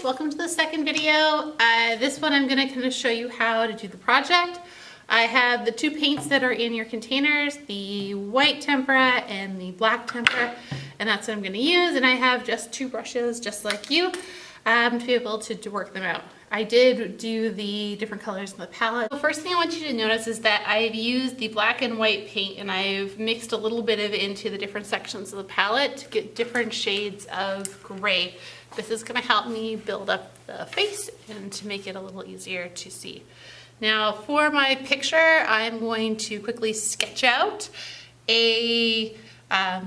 guys, welcome to the second video. This one I'm going to kind of show you how to do the project. I have the two paints that are in your containers, the white tempera and the black tempera, and that's what I'm going to use. And I have just two brushes just like you to be able to work them out. I did do the different colors in the palette. The first thing I want you to notice is that I've used the black and white paint and I've mixed a little bit of it into the different sections of the palette to get different shades of gray. This is going to help me build up the face and to make it a little easier to see. Now for my picture, I'm going to quickly sketch out a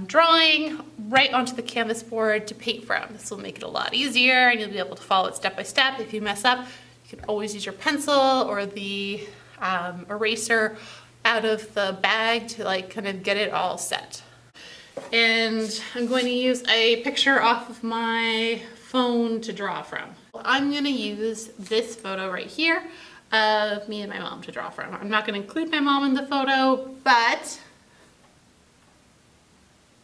drawing right onto the canvas board to paint from. This will make it a lot easier and you'll be able to follow it step by step. If you mess up, you can always use your pencil or the eraser out of the bag to like kind of get it all set. And I'm going to use a picture off of my phone to draw from. I'm going to use this photo right here of me and my mom to draw from. I'm not going to include my mom in the photo, but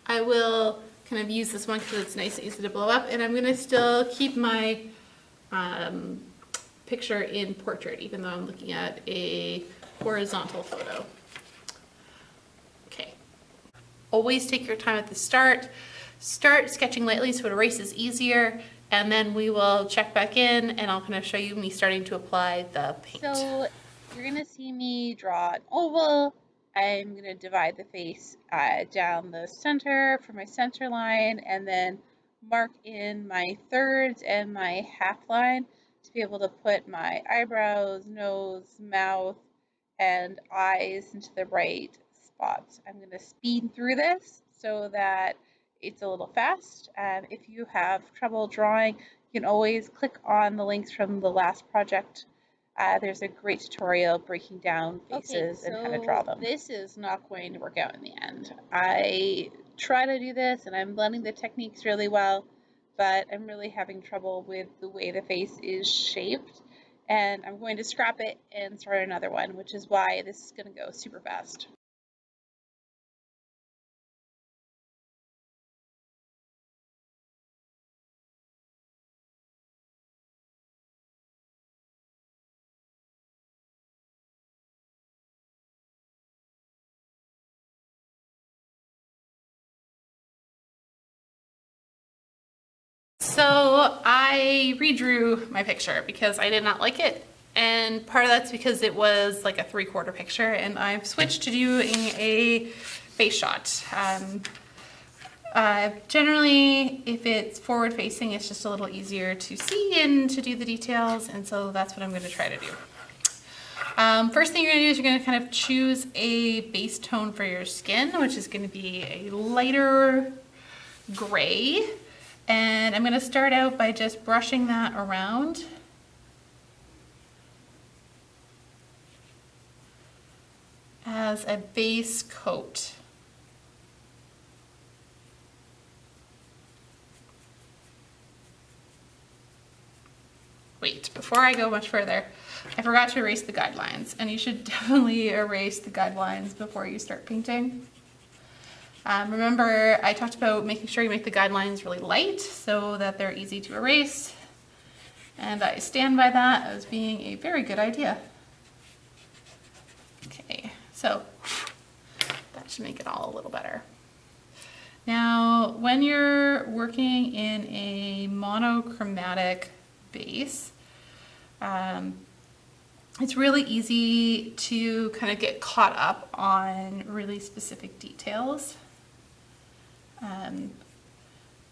I will kind of use this one because it's nice and easy to blow up, and I'm going to still keep my picture in portrait even though I'm looking at a horizontal photo. Okay. Always take your time at the start. Start sketching lightly so it erases easier, and then we will check back in and I'll kind of show you me starting to apply the paint. So you're going to see me draw an oval. I'm going to divide the face down the center for my center line and then mark in my thirds and my half line to be able to put my eyebrows, nose, mouth, and eyes into the right spots. I'm going to speed through this so that it's a little fast. If you have trouble drawing, you can always click on the links from the last project. There's a great tutorial breaking down faces and how to draw them. This is not going to work out in the end. I try to do this and I'm blending the techniques really well, but I'm really having trouble with the way the face is shaped, and I'm going to scrap it and start another one, which is why this is going to go super fast. So I redrew my picture because I did not like it, and part of that's because it was like a 3/4 picture, and I've switched to doing a face shot. Generally, if it's forward facing, it's just a little easier to see and to do the details, and so that's what I'm going to try to do. First thing you're going to do is you're going to kind of choose a base tone for your skin, which is going to be a lighter gray. And I'm going to start out by just brushing that around. As a base coat. Wait, before I go much further, I forgot to erase the guidelines, and you should definitely erase the guidelines before you start painting. Remember, I talked about making sure you make the guidelines really light so that they're easy to erase, and I stand by that as being a very good idea. Okay, so that should make it all a little better. Now, when you're working in a monochromatic base, it's really easy to kind of get caught up on really specific details.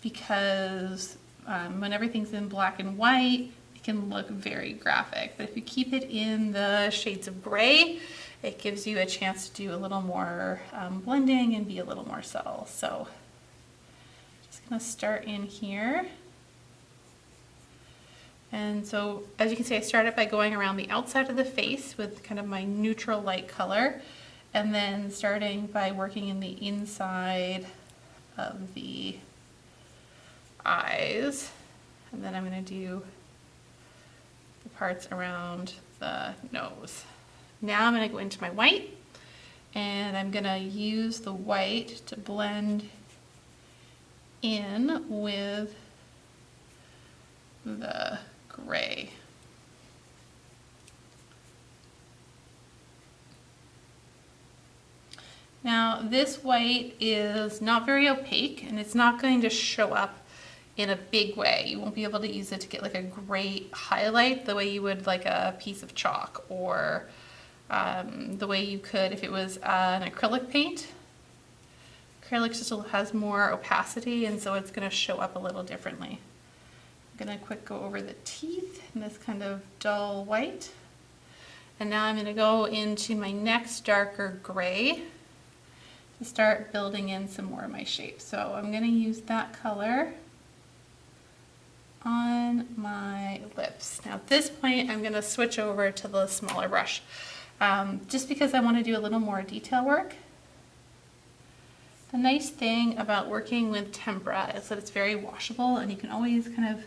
Because when everything's in black and white, it can look very graphic. But if you keep it in the shades of gray, it gives you a chance to do a little more blending and be a little more subtle. So just gonna start in here. And so as you can see, I started by going around the outside of the face with kind of my neutral light color, and then starting by working in the inside of the eyes, and then I'm going to do the parts around the nose. Now I'm going to go into my white, and I'm going to use the white to blend in with the gray. Now this white is not very opaque and it's not going to show up in a big way. You won't be able to use it to get like a great highlight the way you would like a piece of chalk, or the way you could if it was an acrylic paint. Acrylic just has more opacity and so it's going to show up a little differently. I'm going to quick go over the teeth in this kind of dull white. And now I'm going to go into my next darker gray to start building in some more of my shapes. So I'm going to use that color on my lips. Now at this point I'm going to switch over to the smaller brush just because I want to do a little more detail work. The nice thing about working with tempera is that it's very washable and you can always kind of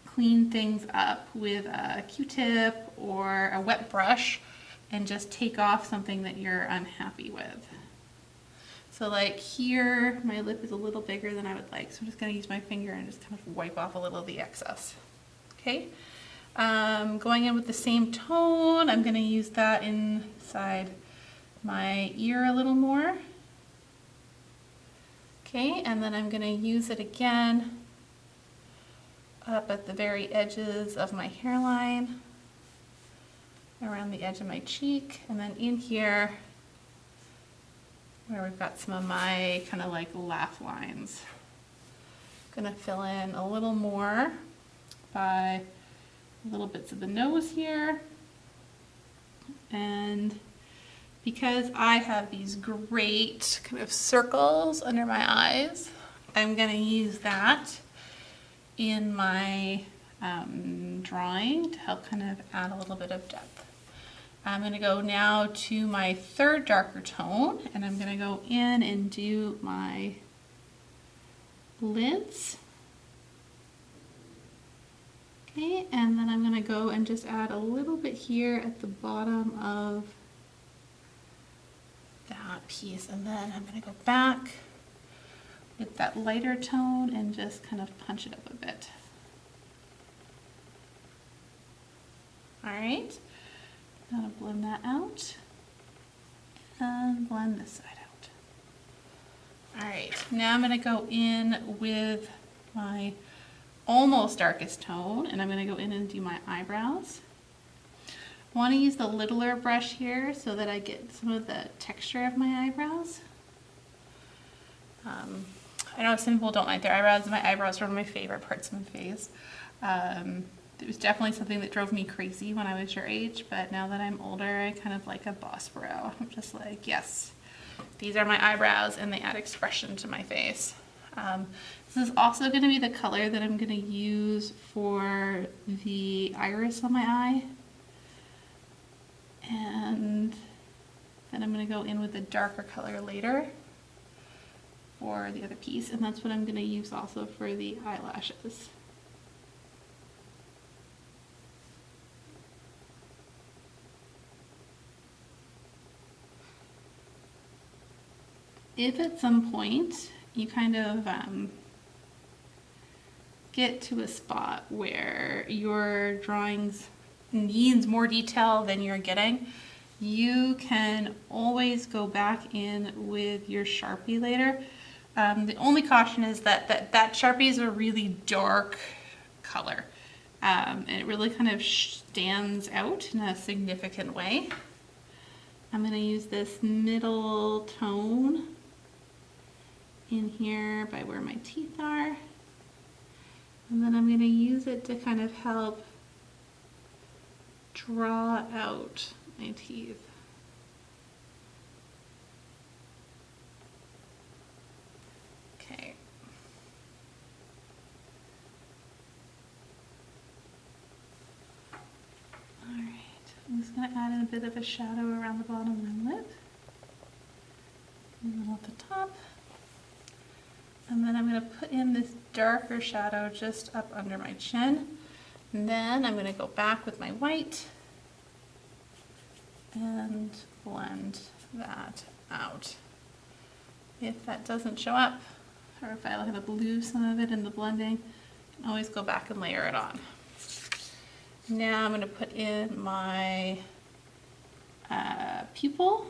clean things up with a Q-tip or a wet brush and just take off something that you're unhappy with. So like here, my lip is a little bigger than I would like, so I'm just going to use my finger and just kind of wipe off a little of the excess. Okay, going in with the same tone, I'm going to use that inside my ear a little more. Okay, and then I'm going to use it again up at the very edges of my hairline, around the edge of my cheek, and then in here where we've got some of my kind of like laugh lines. I'm going to fill in a little more by little bits of the nose here. And because I have these great kind of circles under my eyes, I'm going to use that in my drawing to help kind of add a little bit of depth. I'm going to go now to my third darker tone, and I'm going to go in and do my lids. Okay, and then I'm going to go and just add a little bit here at the bottom of that piece, and then I'm going to go back with that lighter tone and just kind of punch it up a bit. All right, I'm going to blend that out and blend this side out. All right, now I'm going to go in with my almost darkest tone, and I'm going to go in and do my eyebrows. I want to use the littler brush here so that I get some of the texture of my eyebrows. I know some people don't like their eyebrows. My eyebrows are one of my favorite parts of my face. It was definitely something that drove me crazy when I was your age, but now that I'm older, I kind of like a boss brow. I'm just like, yes, these are my eyebrows and they add expression to my face. This is also going to be the color that I'm going to use for the iris on my eye. And then I'm going to go in with a darker color later for the other piece, and that's what I'm going to use also for the eyelashes. If at some point you kind of get to a spot where your drawings needs more detail than you're getting, you can always go back in with your Sharpie later. The only caution is that Sharpie is a really dark color. And it really kind of stands out in a significant way. I'm going to use this middle tone in here by where my teeth are. And then I'm going to use it to kind of help draw out my teeth. Okay. All right, I'm just going to add in a bit of a shadow around the bottom of my lip, a little at the top, and then I'm going to put in this darker shadow just up under my chin. And then I'm going to go back with my white and blend that out. If that doesn't show up, or if I kind of lose some of it in the blending, I can always go back and layer it on. Now I'm going to put in my pupil.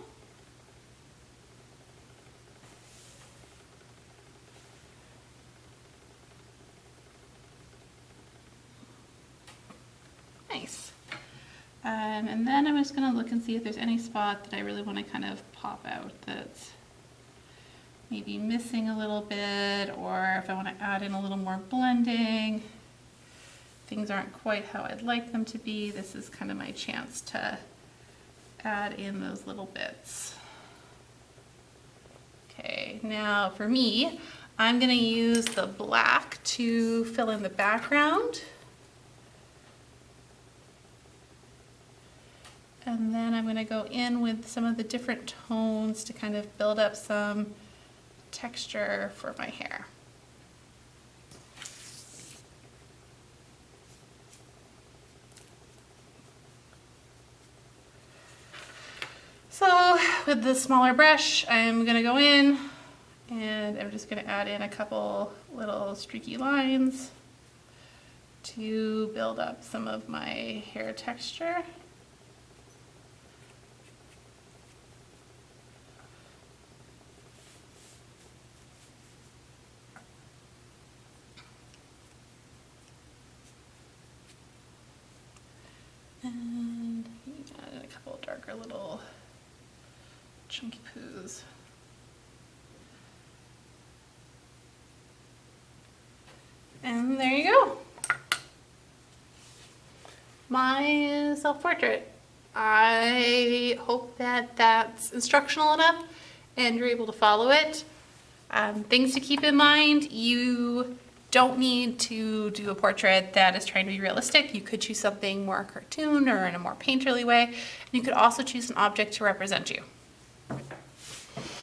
Nice. And then I'm just going to look and see if there's any spot that I really want to kind of pop out that's maybe missing a little bit, or if I want to add in a little more blending. Things aren't quite how I'd like them to be. This is kind of my chance to add in those little bits. Okay, now for me, I'm going to use the black to fill in the background. And then I'm going to go in with some of the different tones to kind of build up some texture for my hair. So with the smaller brush, I'm going to go in and I'm just going to add in a couple little streaky lines to build up some of my hair texture. And add a couple darker little chunky poos. And there you go. My self-portrait. I hope that that's instructional enough and you're able to follow it. Things to keep in mind, you don't need to do a portrait that is trying to be realistic. You could choose something more cartoon or in a more painterly way. And you could also choose an object to represent you.